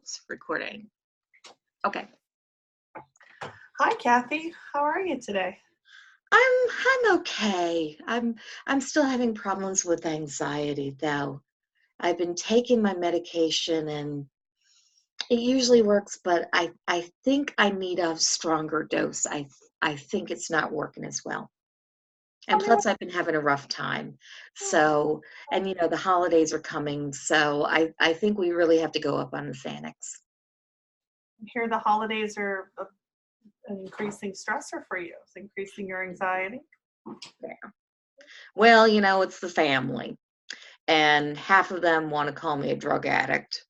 Oops, recording. Okay. Hi, Kathy. How are you today? I'm okay. I'm still having problems with anxiety though. I've been taking my medication and it usually works, but I think I need a stronger dose. I think it's not working as well. And Tell me what plus I've been having a rough time. So, and the holidays are coming, so I think we really have to go up on the Xanax. here the holidays are an increasing stressor for you. It's increasing your anxiety. Yeah. Well, it's the family. And half of them want to call me a drug addict,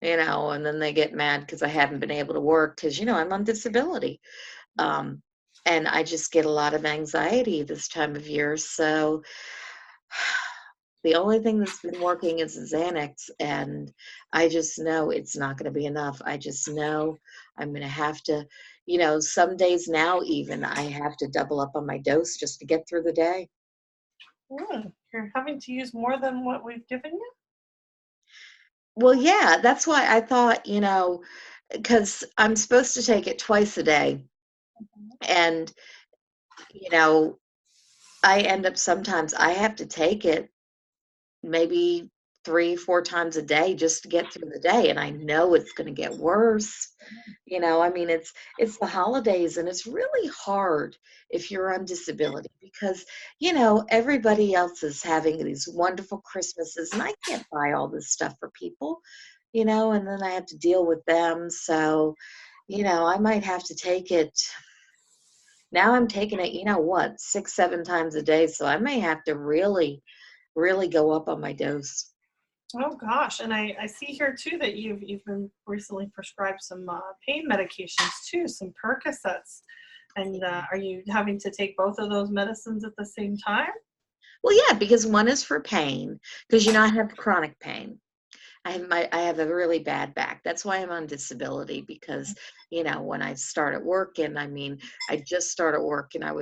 and then they get mad because I haven't been able to work because, I'm on disability. Um, and I just get a lot of anxiety this time of year. So the only thing that's been working is Xanax, and I just know it's not going to be enough. I just know I'm going to have to, some days now, even I have to double up on my dose just to get through the day. You're having to use more than what we've given you? Well, yeah, that's why I thought, because I'm supposed to take it twice a day. And, you know, I end up sometimes I have to take it maybe 3, 4 times a day just to get through the day. And I know it's going to get worse. I mean, it's the holidays and it's really hard if you're on disability because, everybody else is having these wonderful Christmases and I can't buy all this stuff for people, and then I have to deal with them. So, I might have to take it. Now I'm taking it, 6, 7 times a day. So I may have to really, really go up on my dose. Oh gosh, and I see here too that you've been recently prescribed some pain medications too, some Percocets. And are you having to take both of those medicines at the same time? Well, yeah, because one is for pain, because I have chronic pain. I have a really bad back. That's why I'm on disability because, when I started working, I mean, I just started work and I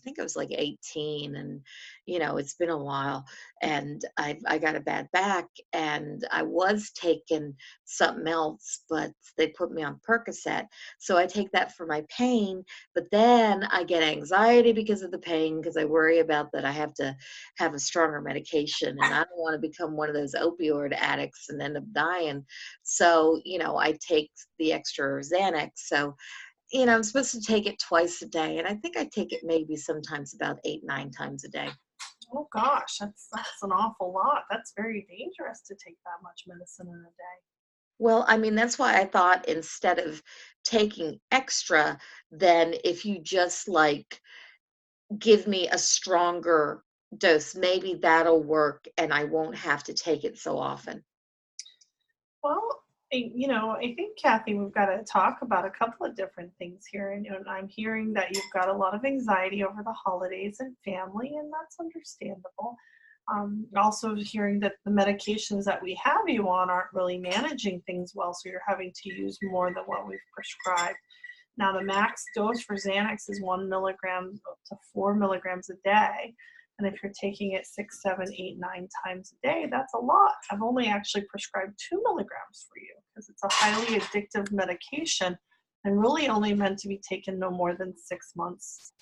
think I was like 18 and, it's been a while and I got a bad back and I was taking something else, but they put me on Percocet. So I take that for my pain, but then I get anxiety because of the pain because I worry about that I have to have a stronger medication and I don't want to become one of those opioid addicts and end up dying. So, I take the extra Xanax. So, I'm supposed to take it twice a day. And I think I take it maybe sometimes about 8, 9 times a day. Oh gosh, that's an awful lot. That's very dangerous to take that much medicine in a day. Well, I mean, that's why I thought instead of taking extra, then if you just like give me a stronger dose, maybe that'll work and I won't have to take it so often. Well, I think Kathy, we've got to talk about a couple of different things here. And I'm hearing that you've got a lot of anxiety over the holidays and family, and that's understandable. Also, hearing that the medications that we have you on aren't really managing things well, so you're having to use more than what we've prescribed. Now, the max dose for Xanax is 1 milligram up to 4 milligrams a day. And if you're taking it 6, 7, 8, 9 times a day, that's a lot. I've only actually prescribed 2 milligrams for you because it's a highly addictive medication and really only meant to be taken no more than 6 months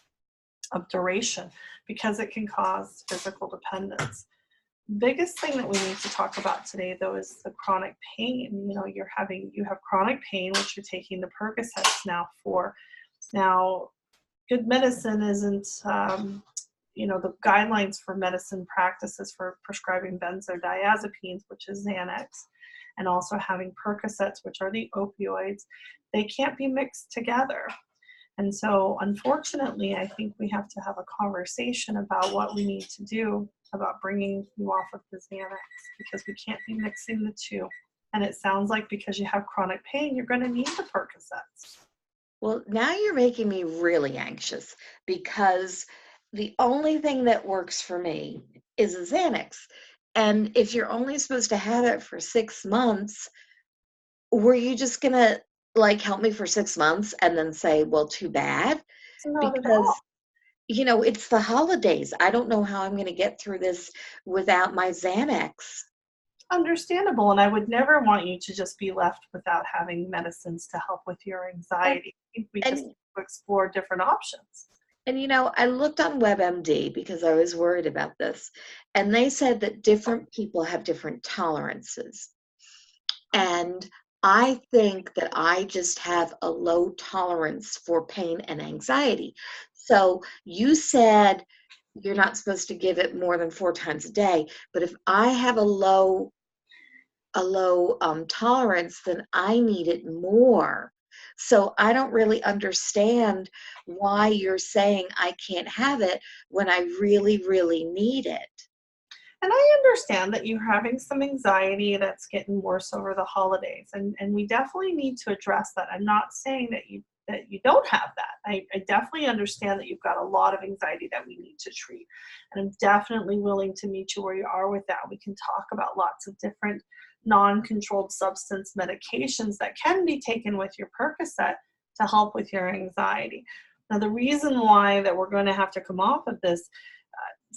of duration because it can cause physical dependence. Biggest thing that we need to talk about today though is the chronic pain. You have chronic pain, which you're taking the Percocets now for. Now, good medicine isn't the guidelines for medicine practices for prescribing benzodiazepines, which is Xanax, and also having Percocets, which are the opioids. They can't be mixed together. And so, unfortunately, I think we have to have a conversation about what we need to do about bringing you off of the Xanax because we can't be mixing the two. And it sounds like because you have chronic pain, you're going to need the Percocets. Well, now you're making me really anxious because the only thing that works for me is a Xanax. And if you're only supposed to have it for 6 months, were you just gonna like help me for 6 months and then say, well, too bad? Not at all. Because, it's the holidays. I don't know how I'm gonna get through this without my Xanax. understandable. And I would never want you to just be left without having medicines to help with your And, anxiety. I think we just and need to explore different options. And I looked on WebMD because I was worried about this, and they said that different people have different tolerances. And I think that I just have a low tolerance for pain and anxiety. So you said you're not supposed to give it more than 4 times a day, but if I have a low tolerance, then I need it more. So I don't really understand why you're saying I can't have it when I really, really need it. And I understand that you're having some anxiety that's getting worse over the holidays, and we definitely need to address that. I'm not saying that you don't have that. I definitely understand that you've got a lot of anxiety that we need to treat. And I'm definitely willing to meet you where you are with that. We can talk about lots of different non-controlled substance medications that can be taken with your Percocet to help with your anxiety. Now, the reason why that we're going to have to come off of this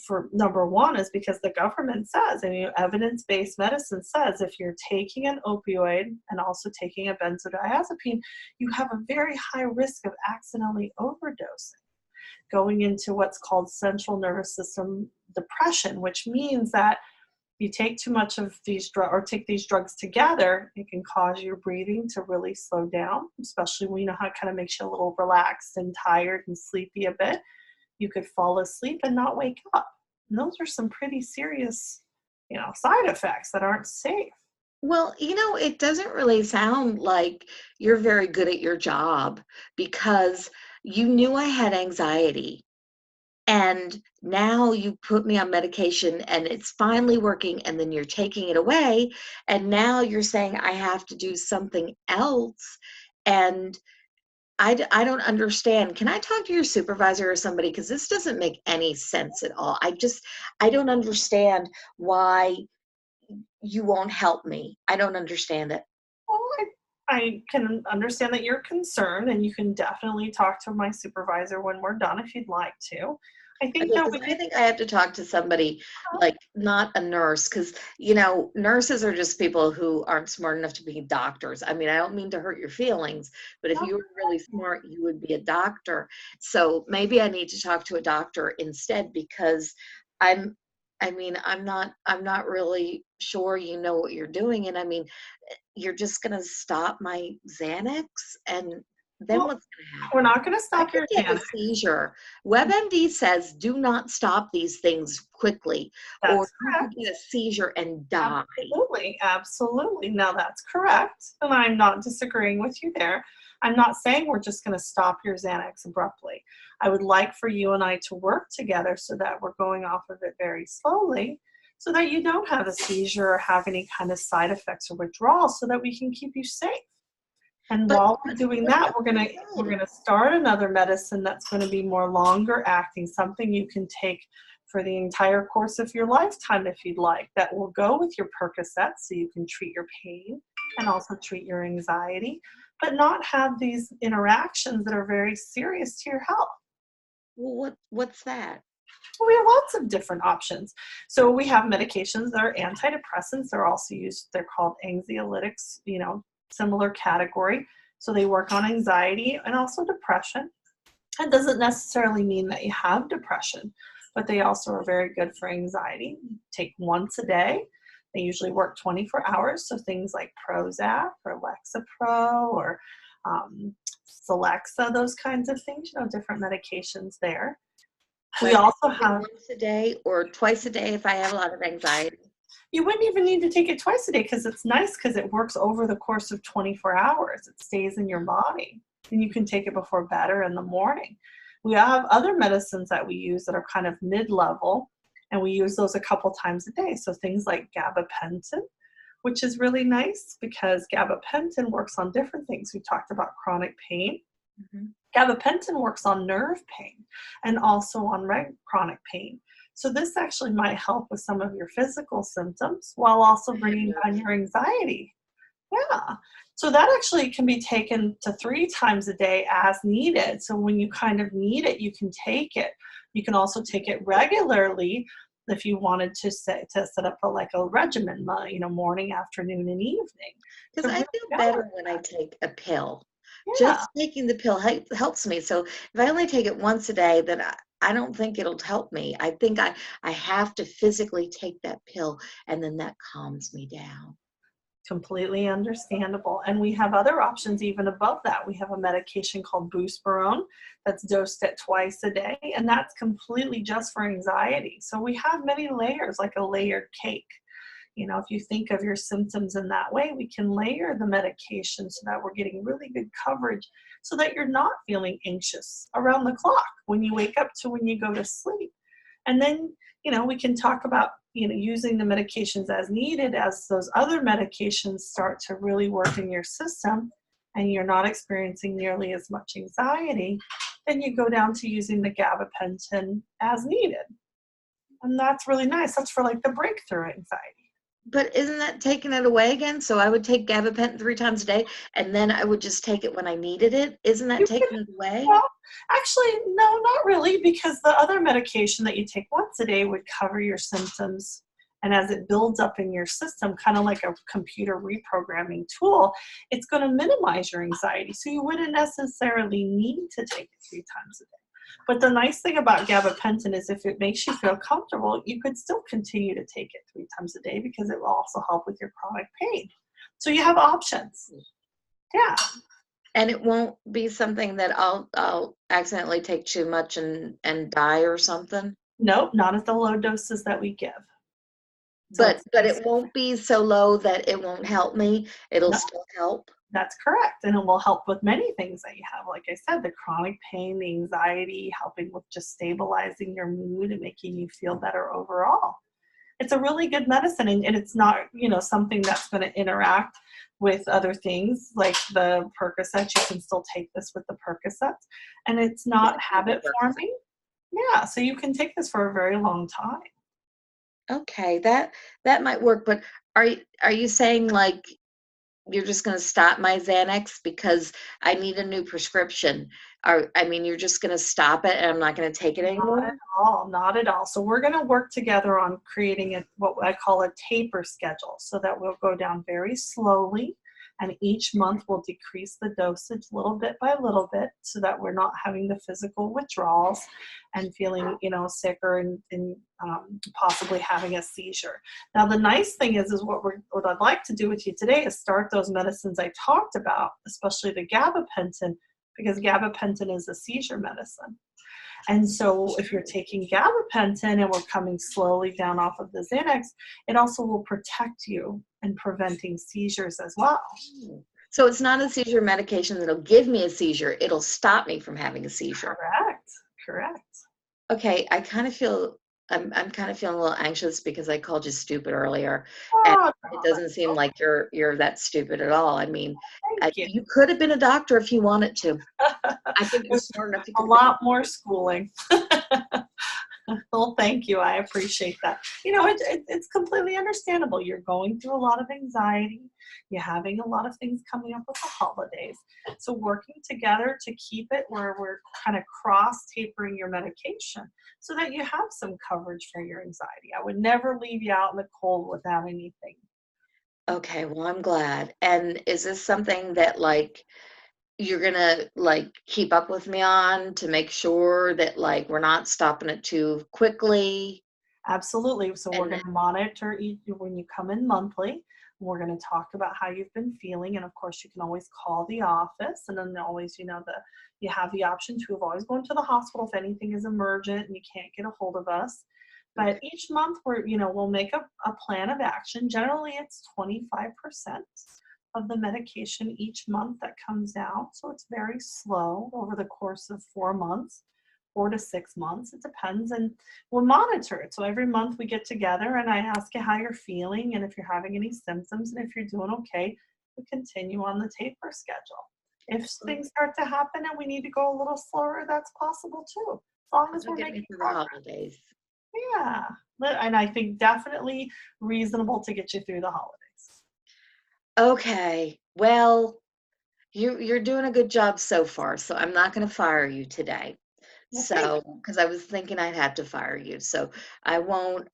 for number one is because the government says, and evidence-based medicine says, if you're taking an opioid and also taking a benzodiazepine, you have a very high risk of accidentally overdosing, going into what's called central nervous system depression, which means that you take too much of these drugs or take these drugs together, it can cause your breathing to really slow down, especially when it kind of makes you a little relaxed and tired and sleepy a bit. You could fall asleep and not wake up. And those are some pretty serious, side effects that aren't safe. Well, it doesn't really sound like you're very good at your job because you knew I had anxiety. And now you put me on medication and it's finally working, and then you're taking it away. And now you're saying I have to do something else. And I don't understand. Can I talk to your supervisor or somebody? Because this doesn't make any sense at all. I don't understand why you won't help me. I don't understand it. Well, I can understand that you're concerned, and you can definitely talk to my supervisor when we're done if you'd like to. I think Okay, that because I think I have to talk to somebody, like, not a nurse, because nurses are just people who aren't smart enough to be doctors. I mean, I don't mean to hurt your feelings, but if you were really smart, you would be a doctor. So maybe I need to talk to a doctor instead, because I'm I'm not really sure you know what you're doing. And I mean, you're just gonna stop my Xanax, and then well, what's gonna we're happen? not going to I stop could your get a Xanax. seizure. WebMD says do not stop these things quickly, or That's you could correct. get a seizure and die. Absolutely, absolutely. Now that's correct, and I'm not disagreeing with you there. I'm not saying we're just going to stop your Xanax abruptly. I would like for you and I to work together so that we're going off of it very slowly, so that you don't have a seizure or have any kind of side effects or withdrawal, so that we can keep you safe. And But while we're doing what's that, the we're good? gonna start another medicine that's going to be more longer acting, something you can take for the entire course of your lifetime if you'd like. That will go with your Percocet, so you can treat your pain and also treat your anxiety, but not have these interactions that are very serious to your health. Well, what's that? We have lots of different options. So we have medications that are antidepressants. They're also used, they're called anxiolytics, similar category. So they work on anxiety and also depression. It doesn't necessarily mean that you have depression, but they also are very good for anxiety. Take once a day. They usually work 24 hours. So things like Prozac or Lexapro or Celexa, those kinds of things, different medications there. And We I can also take it have, once a day or twice a day if I have a lot of anxiety. you wouldn't even need to take it twice a day because it's nice because it works over the course of 24 hours. It stays in your body, and you can take it before bed or in the morning. We have other medicines that we use that are kind of mid-level, and we use those a couple times a day. So things like gabapentin, which is really nice because gabapentin works on different things. We talked about chronic pain. Mhm. Gabapentin works on nerve pain and also on chronic pain. So this actually might help with some of your physical symptoms while also I have bringing down nerve your anxiety. Yeah. So that actually can be taken to 3 times a day as needed. So when you kind of need it, you can take it. You can also take it regularly if you wanted to set up a regimen, morning, afternoon, and evening Because to I really feel balance. better when I take a pill. Yeah, Just taking the pill helps me. So if I only take it once a day, then I don't think it'll help me. I think I have to physically take that pill, and then that calms me down. completely understandable. And we have other options even above that. We have a medication called Buspirone that's dosed at twice a day, and that's completely just for anxiety. So we have many layers, like a layered cake. If you think of your symptoms in that way, we can layer the medication so that we're getting really good coverage so that you're not feeling anxious around the clock when you wake up to when you go to sleep. And then, we can talk about, using the medications as needed as those other medications start to really work in your system and you're not experiencing nearly as much anxiety, then you go down to using the gabapentin as needed. And that's really nice. That's for like the breakthrough anxiety. But isn't that taking it away again? So I would take gabapentin 3 times a day, and then I would just take it when I needed it. Isn't that You could, taking it away? well, actually, no, not really, because the other medication that you take once a day would cover your symptoms. And as it builds up in your system, kind of like a computer reprogramming tool, it's going to minimize your anxiety. So you wouldn't necessarily need to take it 3 times a day. But the nice thing about gabapentin is if it makes you feel comfortable, you could still continue to take it 3 times a day because it will also help with your chronic pain. So you have options. Yeah. And it won't be something that I'll accidentally take too much and die or something? Nope, not at the low doses that we give. So But it's but nice. it won't be so low that it won't help me. It'll No, still help? that's correct. And it will help with many things that you have. Like I said, the chronic pain, the anxiety, helping with just stabilizing your mood and making you feel better overall. It's a really good medicine, and it's not, something that's going to interact with other things like the Percocets. You can still take this with the Percocets, and it's Yeah, not I take habit Percocet. forming. Yeah, so you can take this for a very long time. Okay, that might work, but are you saying, like, you're just gonna stop my Xanax because I need a new prescription? I mean, you're just gonna stop it and I'm not gonna take it Not at anymore? all, not at all. So we're going to work together on creating what I call a taper schedule, so that we'll go down very slowly, and each month we'll decrease the dosage little bit by little bit so that we're not having the physical withdrawals and feeling, sicker and possibly having a seizure. Now the nice thing is what I'd like to do with you today is start those medicines I talked about, especially the gabapentin, because gabapentin is a seizure medicine. And so if you're taking gabapentin and we're coming slowly down off of the Xanax, it also will protect you in preventing seizures as well. Hmm. So it's not a seizure medication that'll give me a seizure, it'll stop me from having a seizure. Correct. Correct. Okay, I'm kind of feeling a little anxious because I called you stupid earlier, and Oh, it no, doesn't that's seem like you're that stupid at all. I mean, thank you. you could have been a doctor if you wanted to. I think you're There's smart enough, you a could have been. lot more schooling. Well, thank you. I appreciate that. It's completely understandable. You're going through a lot of anxiety. You're having a lot of things coming up with the holidays. So working together to keep it where we're kind of cross tapering your medication so that you have some coverage for your anxiety. I would never leave you out in the cold without anything. Okay, well, I'm glad. And is this something that, like, you're gonna, like, keep up with me on to make sure that, like, we're not stopping it too quickly? Absolutely. So we're And going to monitor each when you come in monthly. We're going to talk about how you've been feeling, and of course, you can always call the office, and then always, you have the option to always go into the hospital if anything is emergent and you can't get a hold of us. But each month, we'll make a plan of action. Generally, it's 25% of the medication each month that comes out, so it's very slow over the course of 4 months. 4 to 6 months, it depends, and we'll monitor it. So every month we get together and I ask you how you're feeling and if you're having any symptoms, and if you're doing okay, we continue on the taper schedule. If things start to happen and we need to go a little slower, that's possible too, as long as it'll we're get me making through the progress. holidays. Yeah, and I think definitely reasonable to get you through the holidays. Okay, well, you're doing a good job so far, so I'm not gonna fire you today. Well, thank So, because I was thinking I'd have to fire you. So I won't,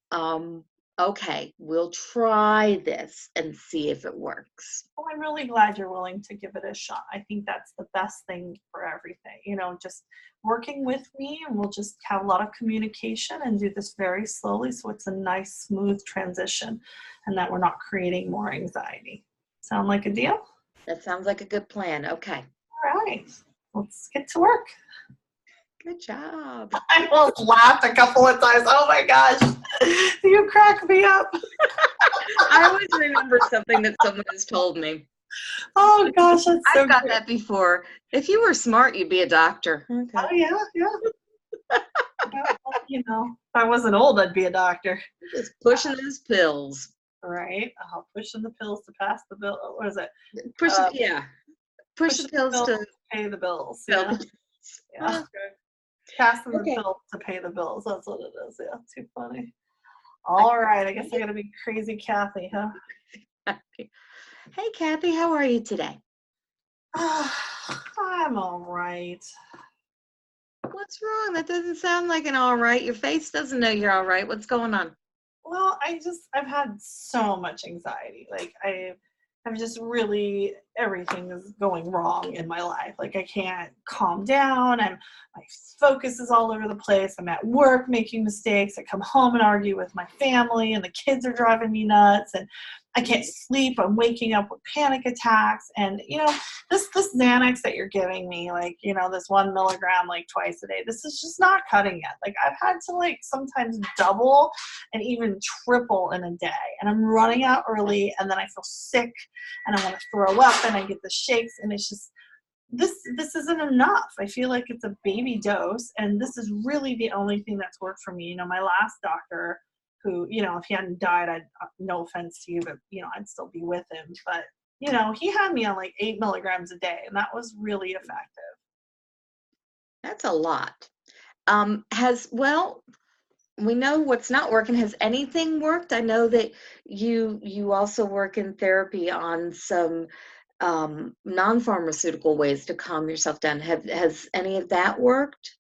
okay, we'll try this and see if it works. Well, I'm really glad you're willing to give it a shot. I think that's the best thing for everything. Just working with me, and we'll just have a lot of communication and do this very slowly so it's a nice, smooth transition and that we're not creating more anxiety. Sound like a deal? That sounds like a good plan. Okay. All right, let's get to work. Good job. I almost laughed a couple of times. Oh my gosh, you crack me up. I always remember something that someone has told me. Oh gosh, that's so I've got good. that before. If you were smart, you'd be a doctor. Okay. Oh yeah, yeah. Yeah, well, if I wasn't old, I'd be a doctor. Just pushing those pills. Right? Pushing the pills to pass the bill. What is it? Pushing, Uh, yeah. Push the pushing the pills pills to to pay the bills. fill Yeah, the yeah. Oh, Passing the okay. pills to pay the bills. That's what it is. Yeah, too funny. All right, I guess I gotta be crazy Kathy, huh? Hey, Kathy, how are you today? I'm all right. What's wrong? That doesn't sound like an all right. Your face doesn't know you're all right. What's going on? Well, I've had so much anxiety. Like I've just really everything is going wrong in my life. Like I can't calm down. My focus is all over the place. I'm at work making mistakes. I come home and argue with my family, and the kids are driving me nuts. And I can't sleep. I'm waking up with panic attacks. And this Xanax that you're giving me, like this 1 milligram like twice a day. This is just not cutting it. Like I've had to like sometimes double and even triple in a day. And I'm running out early, and then I feel sick and I want to throw up, and I get the shakes, and it's just this isn't enough. I feel like it's a baby dose, and this is really the only thing that's worked for me. My last doctor, who, if he hadn't died, I'd, no offense to you, but I'd still be with him. But he had me on like 8 milligrams a day, and that was really effective. That's a lot. We know what's not working. Has anything worked? I know that you also work in therapy on some non-pharmaceutical ways to calm yourself down. Has any of that worked?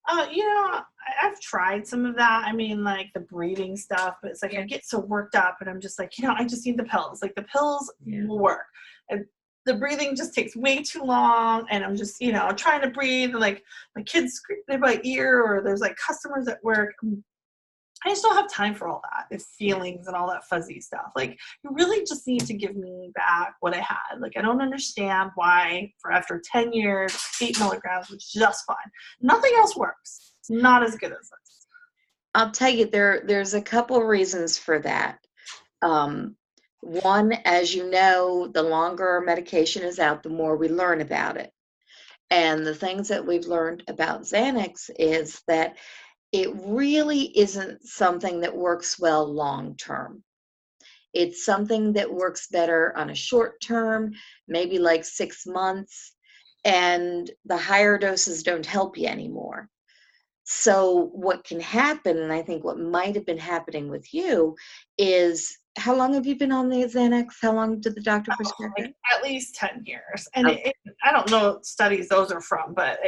I've tried some of that. I mean, like the breathing stuff, but it's like I get so worked up, and I'm just like, I just need the pills. Like the pills will work. And the breathing just takes way too long, and I'm just, trying to breathe, and like my kids scream in my ear, or there's like customers at work. I just don't have time for all that, the feelings and all that fuzzy stuff. Like, you really just need to give me back what I had. Like, I don't understand why, for after 10 years, 8 milligrams was just fine. Nothing else works. It's not as good as this. I'll tell you, there's a couple of reasons for that. One, as you know, the longer our medication is out, the more we learn about it. And the things that we've learned about Xanax is that it really isn't something that works well long term. It's something that works better on a short term, maybe like 6 months, and the higher doses don't help you anymore. So what can happen, and I think what might have been happening with you, is how long have you been on the Xanax? How long did the doctor prescribe Like it? at least 10 years. And Oh, I don't know what studies those are from, but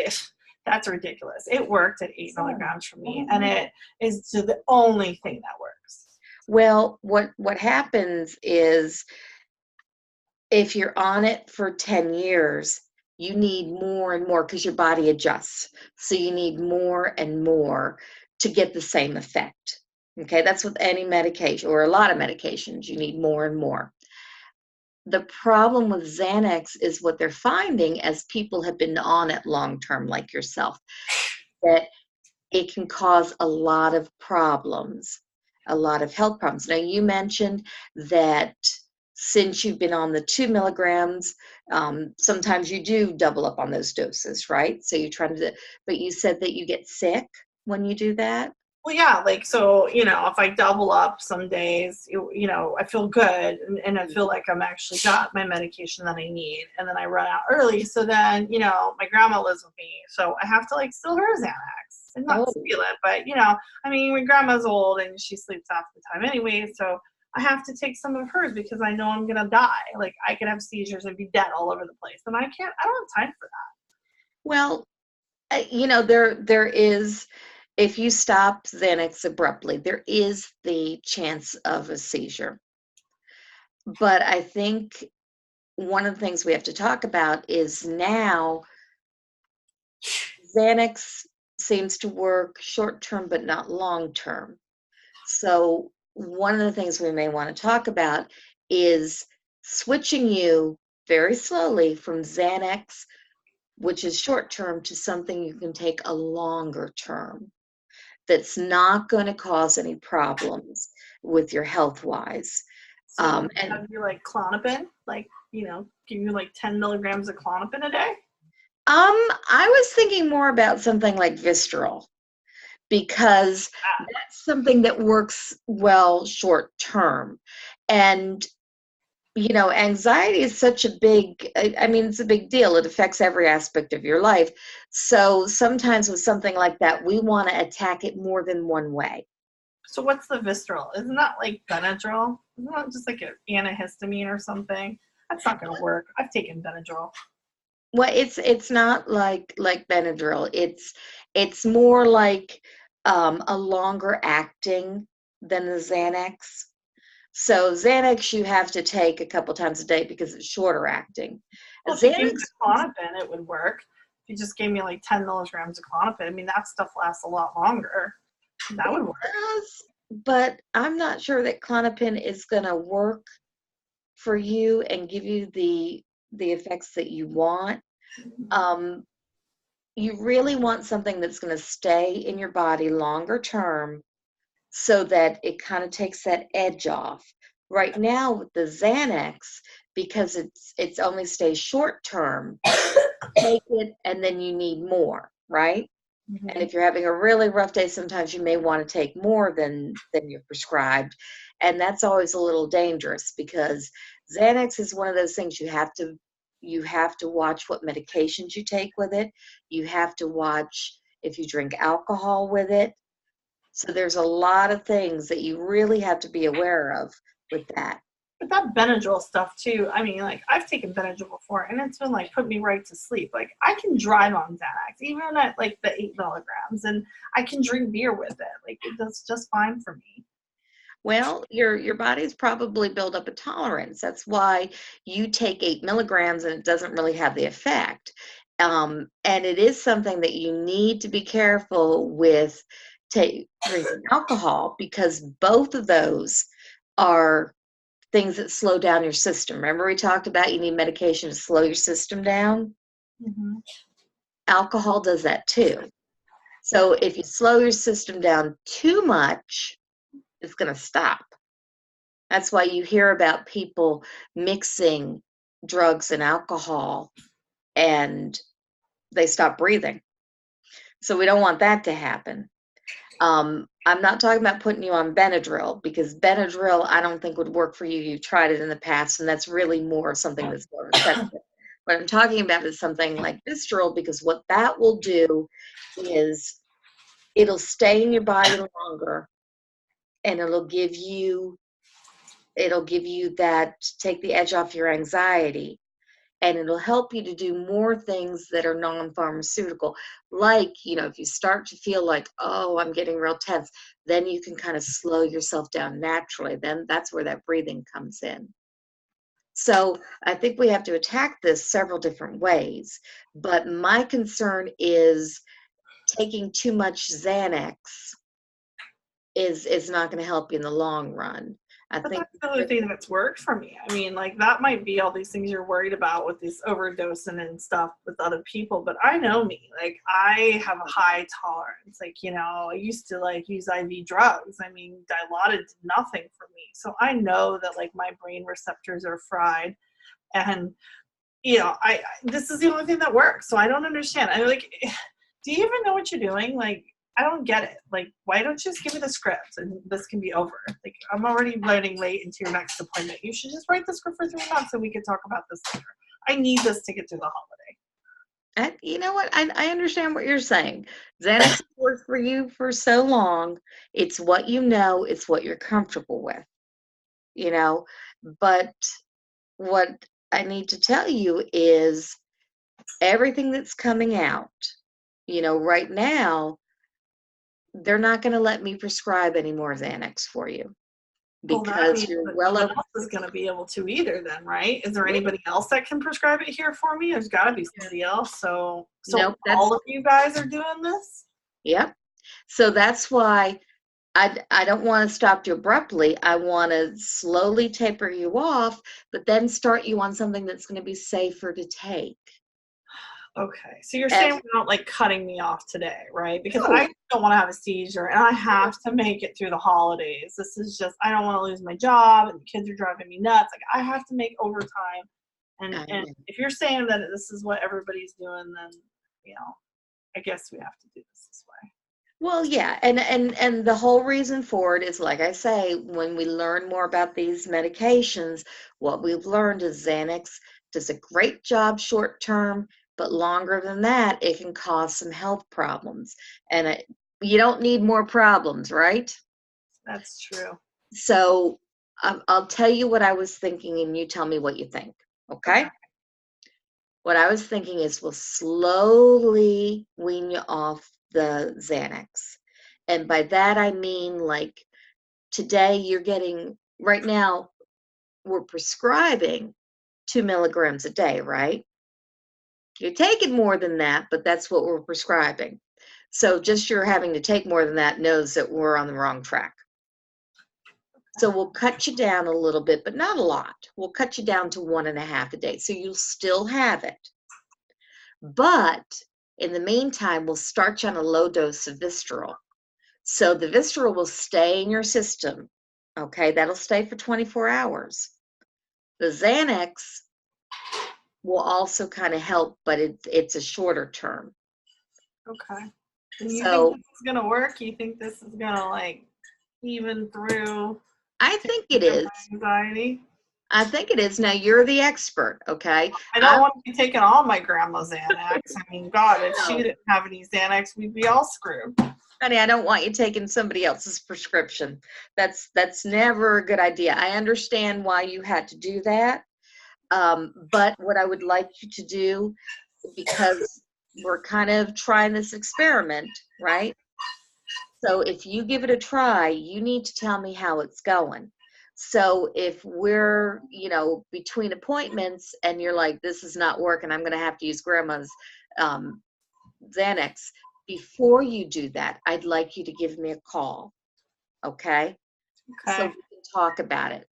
that's ridiculous. It worked at 8 milligrams for me, and it is the only thing that works. well, what happens is if you're on it for 10 years, you need more and more because your body adjusts. So you need more and more to get the same effect. Okay, that's with any medication or a lot of medications. You need more and more. The problem with Xanax is what they're finding as people have been on it long term, like yourself, that it can cause a lot of problems, a lot of health problems. Now, you mentioned that since you've been on the 2 milligrams, sometimes you do double up on those doses, right? So you're trying to, but you said that you get sick when you do that. Well, yeah, like, so, if I double up some days, I feel good, and I feel like I'm actually got my medication that I need, and then I run out early. So then, my grandma lives with me, so I have to like steal her Xanax, and not Oh, steal it, but I mean, my grandma's old and she sleeps half the time anyway, so I have to take some of hers because I know I'm gonna die. Like I could have seizures and be dead all over the place, and I don't have time for that. well, there is, if you stop Xanax abruptly, there is the chance of a seizure. But I think one of the things we have to talk about is now Xanax seems to work short term, but not long term. So, one of the things we may want to talk about is switching you very slowly from Xanax, which is short term, to something you can take a longer term that's not going to cause any problems with your health wise. So And have you like Klonopin? Like, give you like 10 milligrams of Klonopin a day? I was thinking more about something like Visceral, because that's something that works well short term. And anxiety is such a big, I mean, it's a big deal. It affects every aspect of your life. So sometimes with something like that, we want to attack it more than one way. So what's the Visceral? Isn't that like Benadryl? Isn't that just like an antihistamine or something? That's not going to work. I've taken Benadryl. Well, it's not like Benadryl. It's more like a longer acting than the Xanax. So Xanax you have to take a couple times a day because it's shorter acting. Well, if you gave me Xanax the Klonopin, it would work. If you just gave me like 10 milligrams of Klonopin, I mean, that stuff lasts a lot longer. That would work. does, but I'm not sure that Klonopin is going to work for you and give you the effects that you want. Um, you really want something that's going to stay in your body longer term so that it kind of takes that edge off. Right now with the Xanax, because it's only stays short term, take it and then you need more, right? And Mm-hmm. if you're having a really rough day, sometimes you may want to take more than you're prescribed. And that's always a little dangerous because Xanax is one of those things you have to watch what medications you take with it. You have to watch if you drink alcohol with it. So there's a lot of things that you really have to be aware of with that. But that Benadryl stuff too, I mean, like I've taken Benadryl before and it's been like put me right to sleep. Like I can drive on Xanax, even at like the 8 milligrams, and I can drink beer with it. Like it does just fine for me. Well, your body's probably built up a tolerance. That's why you take 8 milligrams and it doesn't really have the effect. And it is something that you need to be careful with drinking alcohol, because both of those are things that slow down your system. Remember, we talked about you need medication to slow your system down? Mm-hmm. Alcohol does that too. So if you slow your system down too much, it's going to stop. That's why you hear about people mixing drugs and alcohol and they stop breathing. So we don't want that to happen. I'm not talking about putting you on Benadryl, because Benadryl I don't think would work for you. You've tried it in the past, and that's really more something that's more receptive. What I'm talking about is something like Visceral, because what that will do is it'll stay in your body longer, and it'll give you that, take the edge off your anxiety, and it'll help you to do more things that are non-pharmaceutical. Like, if you start to feel like, oh, I'm getting real tense, then you can kind of slow yourself down naturally. Then that's where that breathing comes in. So I think we have to attack this several different ways. But my concern is taking too much Xanax is not going to help you in the long run. I But think that's the other thing that's worked for me. I mean, like that might be all these things you're worried about with this overdosing and stuff with other people, but I know me. Like I have a high tolerance. Like, I used to like use IV drugs. I mean, Dilaudid did nothing for me. So I know that like my brain receptors are fried, and I this is the only thing that works. So I don't understand. I like, do you even know what you're doing? Like, I don't get it. Like, why don't you just give me the script and this can be over? Like, I'm already running late into your next appointment. You should just write the script for 3 months and we can talk about this later. I need this to get through the holiday. and you know what? I understand what you're saying. Xanax has worked for you for so long. It's what you know, it's what you're comfortable with, you know. But what I need to tell you is everything that's coming out right now, they're not going to let me prescribe any more Xanax for you Well, that because means you're that well no one over. else is going to be able to either then, right? Is there Yeah. anybody else that can prescribe it here for me? There's got to be somebody else. So Nope, that's, all of you guys are doing this? yep. So that's why I don't want to stop you abruptly. I want to slowly taper you off, but then start you on something that's going to be safer to take. Okay. So you're And saying without like cutting me off today, right? Because no, I don't want to have a seizure and I have to make it through the holidays. This is just I don't want to lose my job and the kids are driving me nuts. Like I have to make overtime. And I- if you're saying that this is what everybody's doing, then I guess we have to do this way. well, yeah, and the whole reason for it is, like I say, when we learn more about these medications, what we've learned is Xanax does a great job short term, but longer than that, it can cause some health problems. And you don't need more problems, right? That's true. So I'll tell you what I was thinking, and you tell me what you think. Okay? Okay. What I was thinking is we'll slowly wean you off the Xanax. And by that, I mean like today you're getting, right now, we're prescribing 2 milligrams a day, right? You're taking more than that, but that's what we're prescribing. So just you're having to take more than that knows that we're on the wrong track. So we'll cut you down a little bit, but not a lot. We'll cut you down to 1.5 a day. So you'll still have it. But in the meantime, we'll start you on a low dose of Visceral. So the Visceral will stay in your system. Okay, that'll stay for 24 hours. The Xanax will also kind of help, but it's a shorter term. Okay. And you think So this is gonna work? You think this is gonna like even through I taking think it care of is. my anxiety? I think it is. Now you're the expert, okay? I don't I'm want to be taking all my grandma's Xanax. I mean, God, if she no, didn't have any Xanax, we'd be all screwed. honey, I don't want you taking somebody else's prescription. That's never a good idea. I understand why you had to do that. But what I would like you to do, because we're kind of trying this experiment, right? So if you give it a try, you need to tell me how it's going. So if we're, between appointments and you're like, this is not working, I'm going to have to use grandma's um, Xanax, before you do that, I'd like you to give me a call, okay? So Okay. we can talk about it.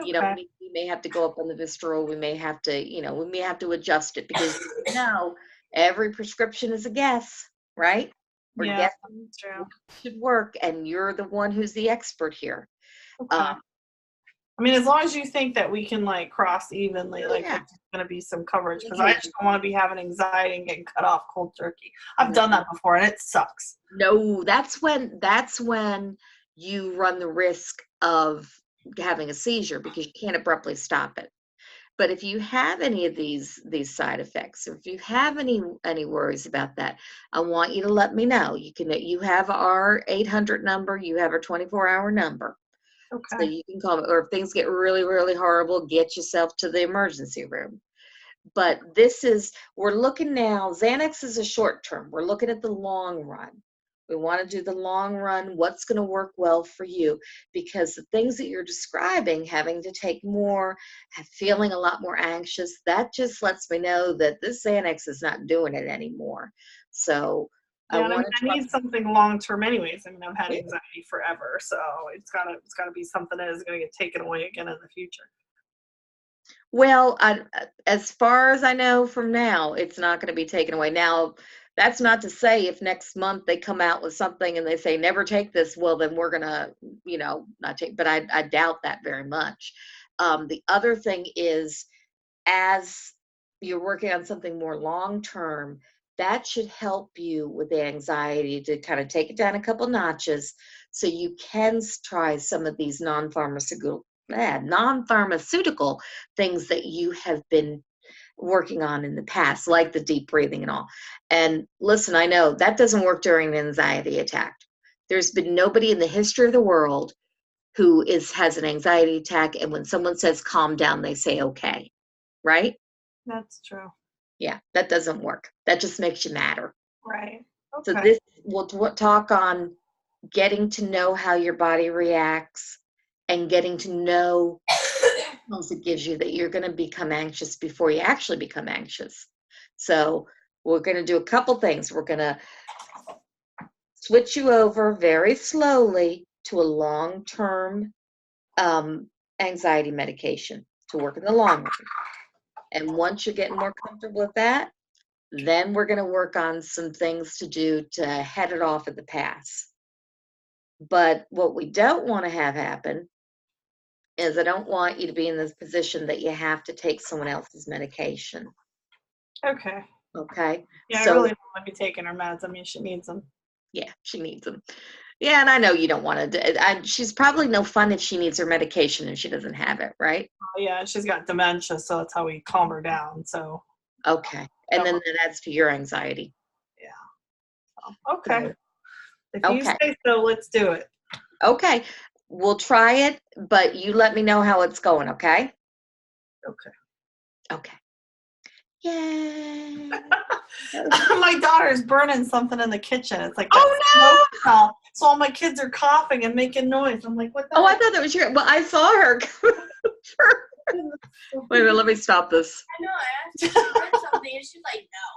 Okay. We may have to go up on the Visceral. We may have to, we may have to adjust it because every prescription is a guess, right? We're Yeah, guessing that's true. what should work, and you're the one who's the expert here. Okay. I mean, as long as you think that we can like cross evenly, like Yeah, there's going to be some coverage, because I yeah, just don't want to be having anxiety and getting cut off cold turkey. I've done that before, and it sucks. no, that's when you run the risk of having a seizure because you can't abruptly stop it. But if you have any of these side effects, or if you have any worries about that, I want you to let me know. You have our 800 number, you have our 24-hour number. So Okay. you can call me, or if things get really, really horrible, get yourself to the emergency room. But we're looking now, Xanax is a short term. We're looking at the long run. We want to do the long run, what's going to work well for you, because the things that you're describing, having to take more, feeling a lot more anxious, that just lets me know that this Xanax is not doing it anymore. So I Yeah, and I mean, want to I try. need something long term, anyways. I mean, I've had Yeah. anxiety forever, so it's gotta be something that is gonna get taken away again in the future. Well, as far as I know from now, it's not going to be taken away. Now, that's not to say if next month they come out with something and they say never take this, well, then we're going to, not take. But I doubt that very much. The other thing is, as you're working on something more long term, that should help you with the anxiety to kind of take it down a couple notches, so you can try some of these non-pharmaceutical things that you have been working on in the past, like the deep breathing and all. And listen, I know that doesn't work during an anxiety attack. There's been nobody in the history of the world who has an anxiety attack, and when someone says calm down, they say okay, right? That's true. Yeah, that doesn't work. That just makes you madder. Right. So Okay. this we'll talk on getting to know how your body reacts and getting to know signals it gives you that you're going to become anxious before you actually become anxious. So we're going to do a couple things. We're going to switch you over very slowly to a long-term anxiety medication to work in the long run. And once you're getting more comfortable with that, then we're going to work on some things to do to head it off at the pass. But what we don't want to have happen is I don't want you to be in this position that you have to take someone else's medication. Okay. Okay. Yeah, I So really don't want to be taking her meds. I mean, she needs them. yeah, she needs them. Yeah, and I know you don't want to. She's probably no fun if she needs her medication and she doesn't have it, right? Oh, yeah, she's got dementia, so that's how we calm her down. So Okay. And then that adds to your anxiety. yeah. Okay. So, If you okay. say so, let's do it. Okay. We'll try it, but you let me know how it's going, okay? Okay. Okay. Yay. My daughter's burning something in the kitchen. It's like that Oh smoke no! smell. So all my kids are coughing and making noise. I'm like, what the Oh, I heck? thought that was your. Well, I saw her. Wait a minute, let me stop this. I know, I asked her to burn something, and she's like, no.